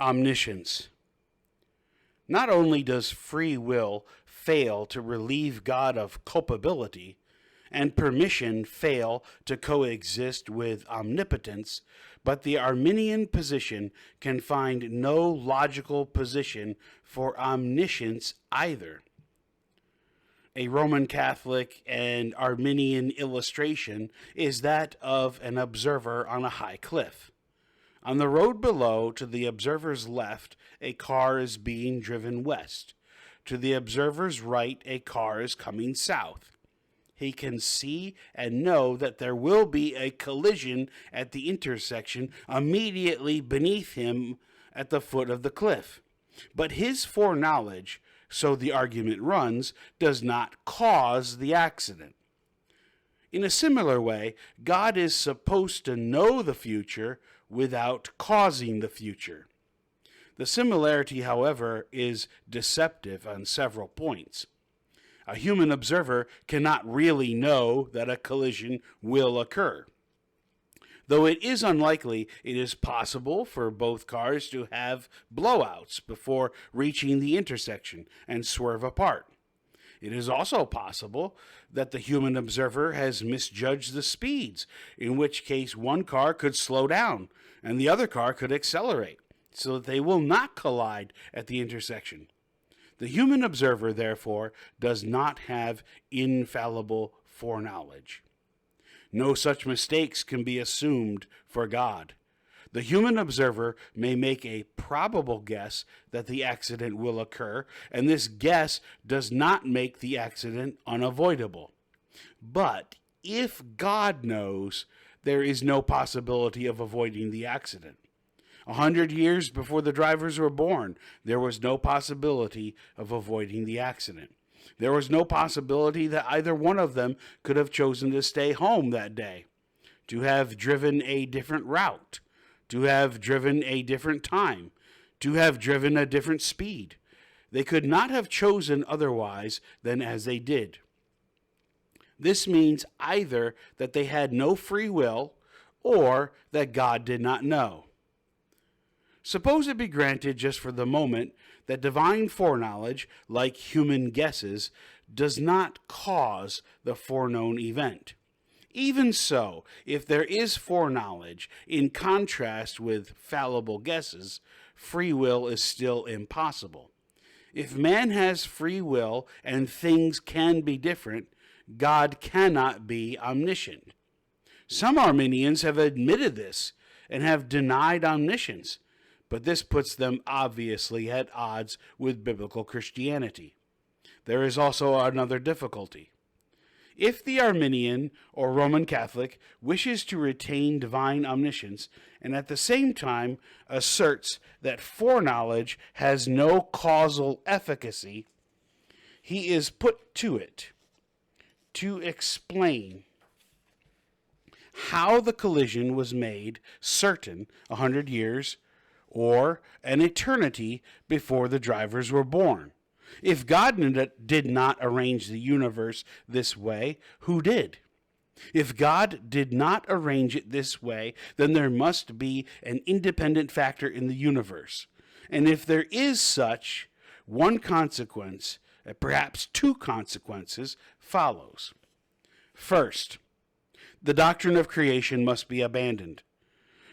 Omniscience. Not only does free will fail to relieve God of culpability, and permission fail to coexist with omnipotence, but the Arminian position can find no logical position for omniscience either. A Roman Catholic and Arminian illustration is that of an observer on a high cliff. On the road below, to the observer's left, a car is being driven west. To the observer's right, a car is coming south. He can see and know that there will be a collision at the intersection immediately beneath him at the foot of the cliff. But his foreknowledge, so the argument runs, does not cause the accident. In a similar way, God is supposed to know the future without causing the future. The similarity, however, is deceptive on several points. A human observer cannot really know that a collision will occur. Though it is unlikely, it is possible for both cars to have blowouts before reaching the intersection and swerve apart. It is also possible that the human observer has misjudged the speeds, in which case one car could slow down and the other car could accelerate, so that they will not collide at the intersection. The human observer, therefore, does not have infallible foreknowledge. No such mistakes can be assumed for God. The human observer may make a probable guess that the accident will occur, and this guess does not make the accident unavoidable. But if God knows, there is no possibility of avoiding the accident. 100 years before the drivers were born, there was no possibility of avoiding the accident. There was no possibility that either one of them could have chosen to stay home that day, to have driven a different route, to have driven a different time, to have driven a different speed. They could not have chosen otherwise than as they did. This means either that they had no free will or that God did not know. Suppose it be granted just for the moment that divine foreknowledge, like human guesses, does not cause the foreknown event. Even so, if there is foreknowledge, in contrast with fallible guesses, free will is still impossible. If man has free will and things can be different, God cannot be omniscient. Some Arminians have admitted this and have denied omniscience, but this puts them obviously at odds with biblical Christianity. There is also another difficulty. If the Arminian or Roman Catholic wishes to retain divine omniscience and at the same time asserts that foreknowledge has no causal efficacy, he is put to it to explain how the collision was made certain 100 years or an eternity before the drivers were born. If God did not arrange the universe this way, who did? If God did not arrange it this way, then there must be an independent factor in the universe. And if there is such, one consequence, perhaps two consequences, follows. First, the doctrine of creation must be abandoned.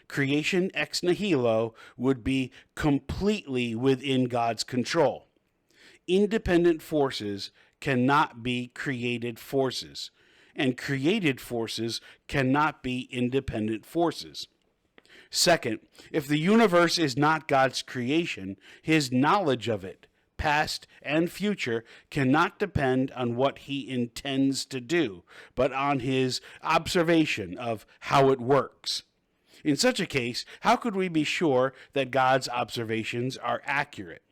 Creation ex nihilo would be completely within God's control. Independent forces cannot be created forces, and created forces cannot be independent forces. Second, if the universe is not God's creation, his knowledge of it, past and future, cannot depend on what he intends to do, but on his observation of how it works. In such a case, how could we be sure that God's observations are accurate?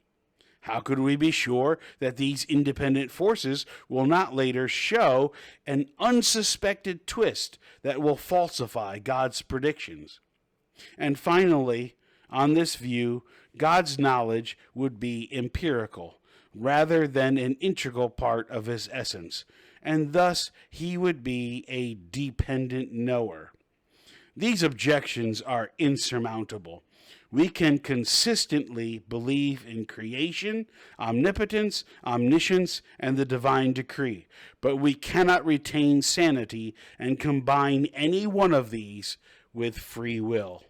How could we be sure that these independent forces will not later show an unsuspected twist that will falsify God's predictions? And finally, on this view, God's knowledge would be empirical, rather than an integral part of his essence, and thus he would be a dependent knower. These objections are insurmountable. We can consistently believe in creation, omnipotence, omniscience, and the divine decree, but we cannot retain sanity and combine any one of these with free will.